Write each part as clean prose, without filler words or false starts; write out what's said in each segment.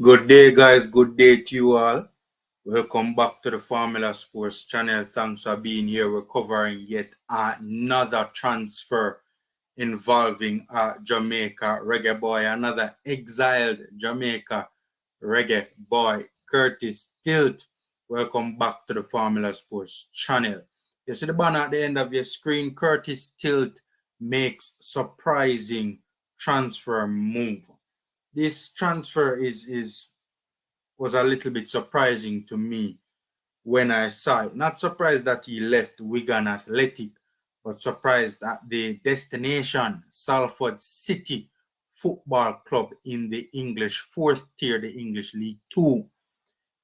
Good day, guys. Good day to you all. Welcome back to the Formula Sports channel. Thanks for being here. We're covering yet another transfer involving Jamaica Reggae Boy, another exiled Jamaica Reggae Boy, Curtis Tilt. Welcome back to the Formula Sports channel. You see the banner at the end of your screen. Curtis Tilt makes surprising transfer move. This transfer was a little bit surprising to me when I saw it. Not surprised that he left Wigan Athletic, but surprised at the destination, Salford City Football Club in the English fourth tier, the English League Two.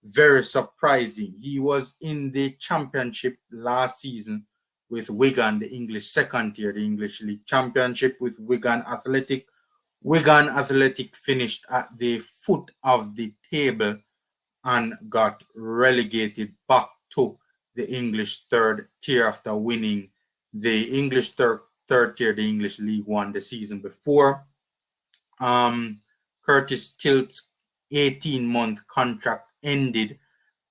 Very surprising. He was in the championship last season with Wigan, the English second tier, the English League Championship with Wigan Athletic. Wigan Athletic finished at the foot of the table and got relegated back to the English third tier after winning the English third tier, the English League One, the season before. Curtis Tilt's 18-month contract ended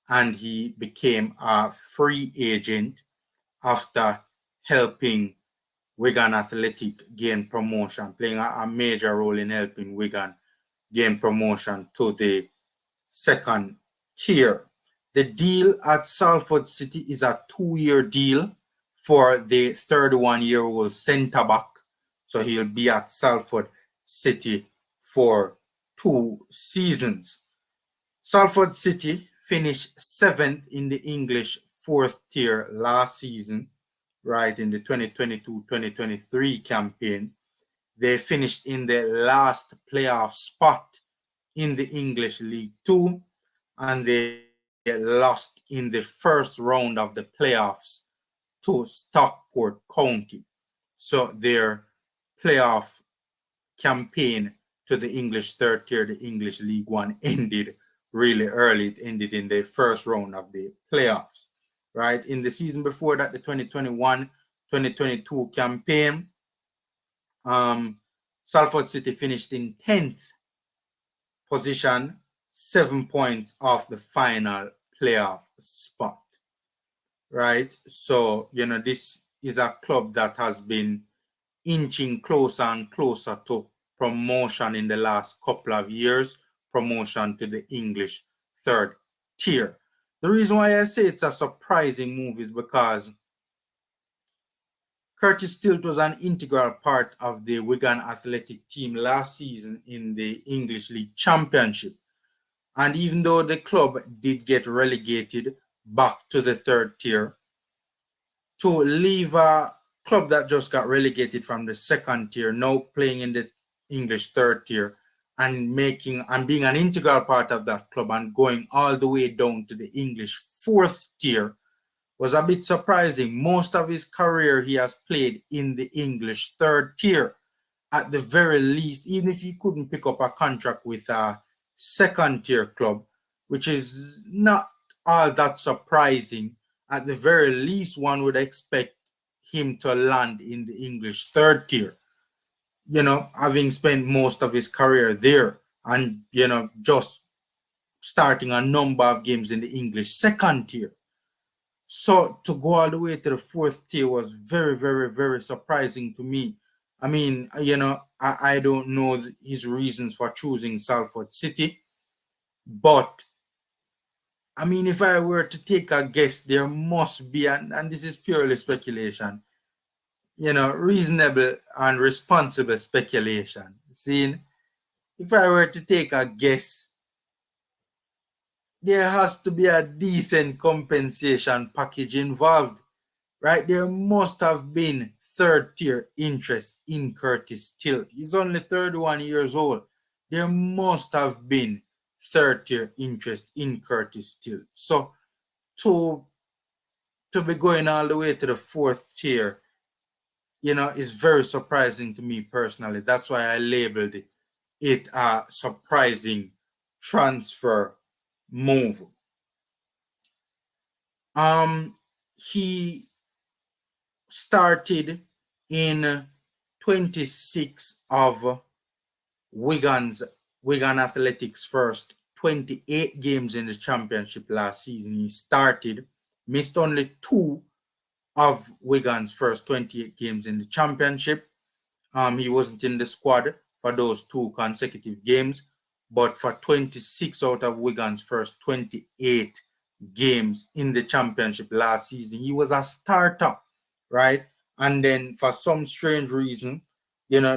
and he became a free agent after helping Wigan Athletic gain promotion, playing a major role in helping Wigan gain promotion to the second tier. The deal at Salford City is a 2-year deal for the 31-year-old centre back. So he'll be at Salford City for 2 seasons. Salford City finished 7th in the English fourth tier last season, right, in the 2022-2023 campaign. They finished in the last playoff spot in the English League Two, and they lost in the first round of the playoffs to Stockport County. So their playoff campaign to the English third tier, the English League One, ended really early. It ended in the first round of the playoffs, right? In the season before that, the 2021-2022 campaign, Salford City finished in 10th position, 7 points off the final playoff spot, right? So, this is a club that has been inching closer and closer to promotion in the last couple of years, promotion to the English third tier. The reason why I say it's a surprising move is because Curtis Tilt was an integral part of the Wigan Athletic team last season in the English League Championship. And even though the club did get relegated back to the third tier, to leave a club that just got relegated from the second tier, now playing in the English third tier, and being an integral part of that club and going all the way down to the English fourth tier was a bit surprising. Most of his career he has played in the English third tier. At the very least, even if he couldn't pick up a contract with a second tier club, which is not all that surprising, at the very least one would expect him to land in the English third tier, having spent most of his career there and, just starting a number of games in the English second tier. So to go all the way to the fourth tier was very, very, very surprising to me. I mean, I don't know his reasons for choosing Salford City, but I mean, if I were to take a guess, there must be, and this is purely speculation, reasonable and responsible speculation. See, if I were to take a guess, there has to be a decent compensation package involved, right? There must have been third tier interest in Curtis Tilt. He's only 31 years old. There must have been third tier interest in Curtis Tilt. So to be going all the way to the fourth tier, is very surprising to me personally. That's why I labeled it a surprising transfer move. He started in 26 of Wigan Athletics' first 28 games in the championship last season. He started, missed only 2 of Wigan's first 28 games in the championship. He wasn't in the squad for those 2 consecutive games, but for 26 out of Wigan's first 28 games in the championship last season, he was a starter, right? And then for some strange reason,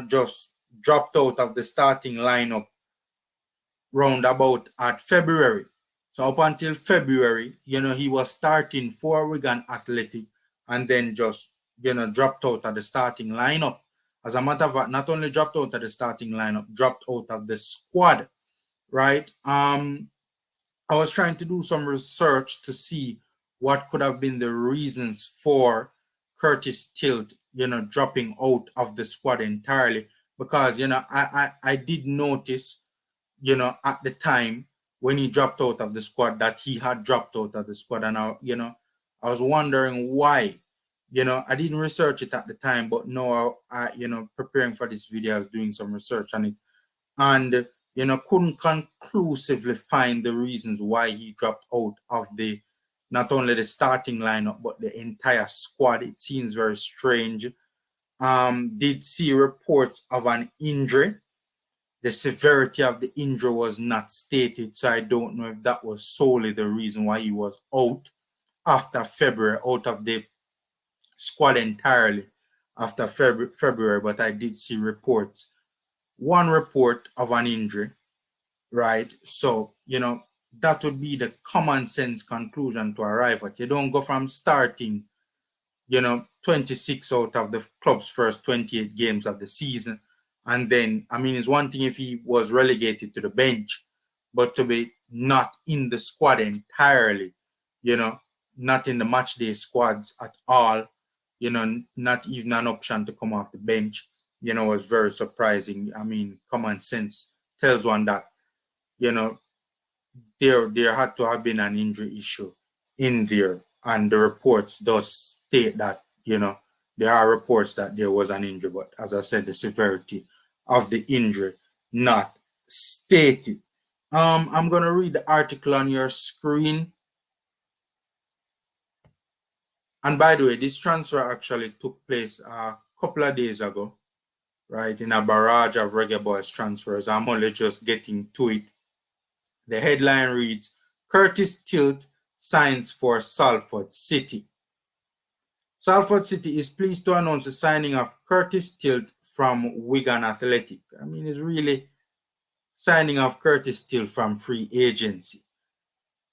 just dropped out of the starting lineup round about at February. So up until February, he was starting for Wigan Athletic and then just, dropped out of the starting lineup. As a matter of fact, not only dropped out of the starting lineup, dropped out of the squad, right? I was trying to do some research to see what could have been the reasons for Curtis Tilt, dropping out of the squad entirely. Because, I did notice, at the time when he dropped out of the squad that he had dropped out of the squad. And I was wondering why. I didn't research it at the time, but now preparing for this video, I was doing some research on it. And couldn't conclusively find the reasons why he dropped out of not only the starting lineup but the entire squad. It seems very strange. Did see reports of an injury. The severity of the injury was not stated, so I don't know if that was solely the reason why he was out after February, out of the squad entirely after February, but I did see reports. One report of an injury, right? So, that would be the common sense conclusion to arrive at. You don't go from starting, 26 out of the club's first 28 games of the season. And then, it's one thing if he was relegated to the bench, but to be not in the squad entirely, not in the match day squads at all, not even an option to come off the bench, was very surprising. Common sense tells one that, there had to have been an injury issue in there. And the reports does state that, there are reports that there was an injury, but as I said, the severity of the injury not stated. I'm going to read the article on your screen. And by the way, this transfer actually took place a couple of days ago, right, in a barrage of Reggae Boyz transfers. I'm only just getting to it. The headline reads, Curtis Tilt signs for Salford City. Salford City is pleased to announce the signing of Curtis Tilt from Wigan Athletic. It's really signing of Curtis Tilt from free agency.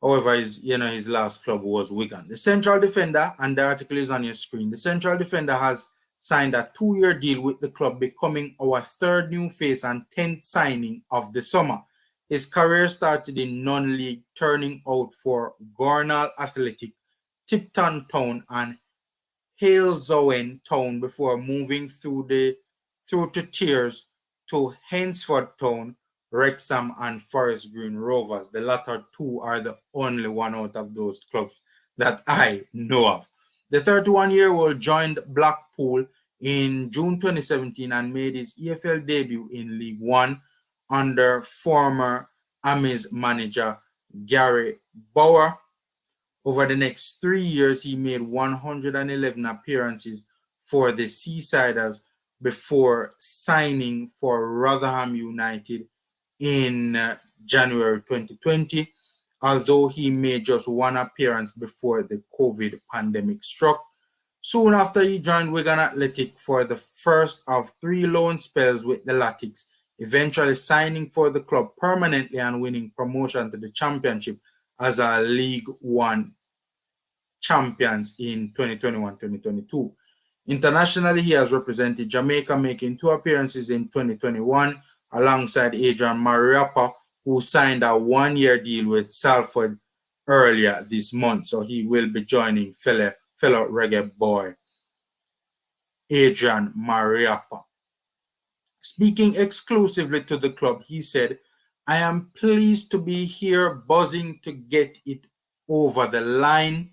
However, his last club was Wigan. The central defender, and the article is on your screen, the central defender has signed a 2-year deal with the club, becoming our 3rd new face and 10th signing of the summer. His career started in non-league, turning out for Gornal Athletic, Tipton Town and Halesowen Town before moving through to tiers to Hainsford Town, Wrexham and Forest Green Rovers. The latter 2 are the only one out of those clubs that I know of. The 31-year-old joined Blackpool in June 2017 and made his EFL debut in League One under former Amis manager Gary Bauer. Over the next 3 years, he made 111 appearances for the Seasiders before signing for Rotherham United in January 2020, although he made just 1 appearance before the COVID pandemic struck. Soon after, he joined Wigan Athletic for the first of 3 loan spells with the Latics, eventually signing for the club permanently and winning promotion to the Championship as a League One champions in 2021-2022. Internationally, he has represented Jamaica, making 2 appearances in 2021 alongside Adrian Mariappa, who signed a 1-year deal with Salford earlier this month. So he will be joining fellow reggae boy Adrian Mariappa. Speaking exclusively to the club, he said, I am pleased to be here, buzzing to get it over the line.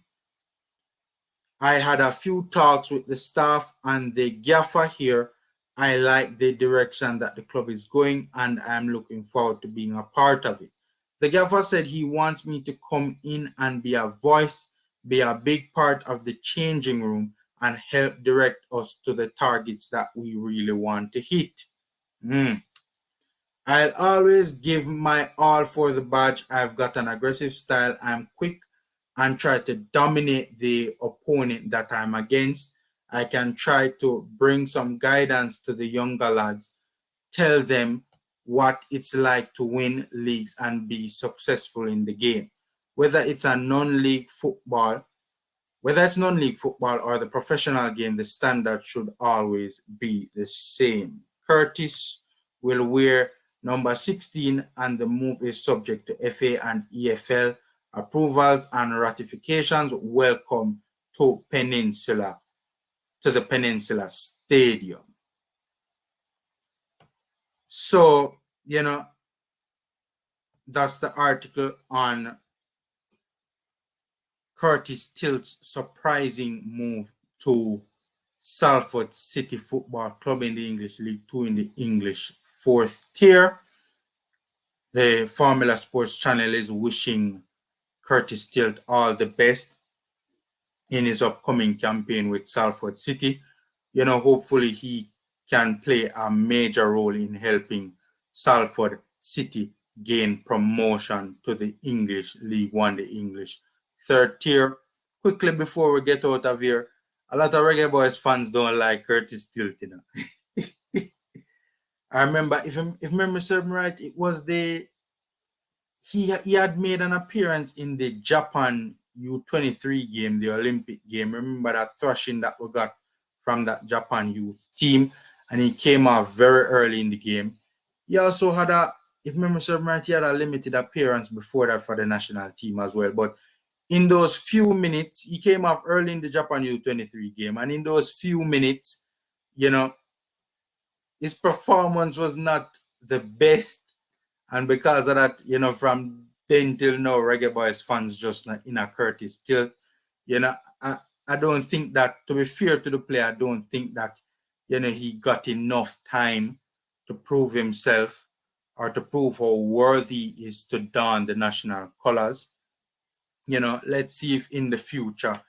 I had a few talks with the staff and the gaffer here. I like the direction that the club is going and I'm looking forward to being a part of it. The gaffer said he wants me to come in and be a voice, be a big part of the changing room, and help direct us to the targets that we really want to hit. I'll always give my all for the badge. I've got an aggressive style. I'm quick and try to dominate the opponent that I'm against. I can try to bring some guidance to the younger lads, tell them what it's like to win leagues and be successful in the game. Whether it's non-league football or the professional game, the standard should always be the same. Curtis will wear number 16 and the move is subject to FA and EFL approvals and ratifications. Welcome to the Peninsula Stadium. So, that's the article on Curtis Tilt's surprising move to Salford City Football Club in the English League Two in the English fourth tier. The Formula Sports channel is wishing Curtis Tilt all the best in his upcoming campaign with Salford City. Hopefully he can play a major role in helping Salford City gain promotion to the English League One, the English third tier. Quickly before we get out of here, a lot of Reggae Boyz fans don't like Curtis Tilt, I remember, if memory serves me right, it was he had made an appearance in the Japan U23 game, the Olympic game. Remember that thrashing that we got from that Japan youth team, and he came off very early in the game. He also had if memory serves me right, he had a limited appearance before that for the national team as well. But in those few minutes, he came off early in the Japan U23 game, and in those few minutes, his performance was not the best. And because of that, from then till now, Reggae Boyz fans just not in a Curtis Tilt. I don't think that, to be fair to the player, I don't think that, he got enough time to prove himself or to prove how worthy he is to don the national colors. Let's see if in the future,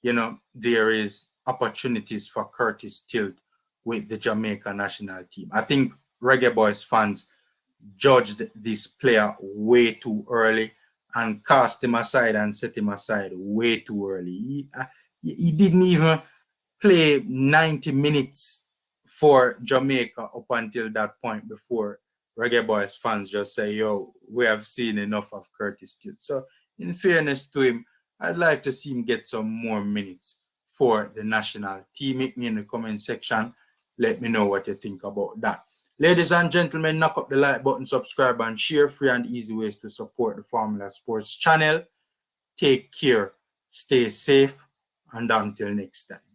there is opportunities for Curtis Tilt with the Jamaica national team. I think Reggae Boyz fans judged this player way too early and cast him aside and set him aside way too early. He didn't even play 90 minutes for Jamaica up until that point before Reggae Boyz fans just say, yo, we have seen enough of Curtis Tilt. So in fairness to him, I'd like to see him get some more minutes for the national team. Hit me in the comment section. Let me know what you think about that. Ladies and gentlemen, knock up the like button, subscribe, and share. Free and easy ways to support the Formula Sports channel. Take care, stay safe, and until next time.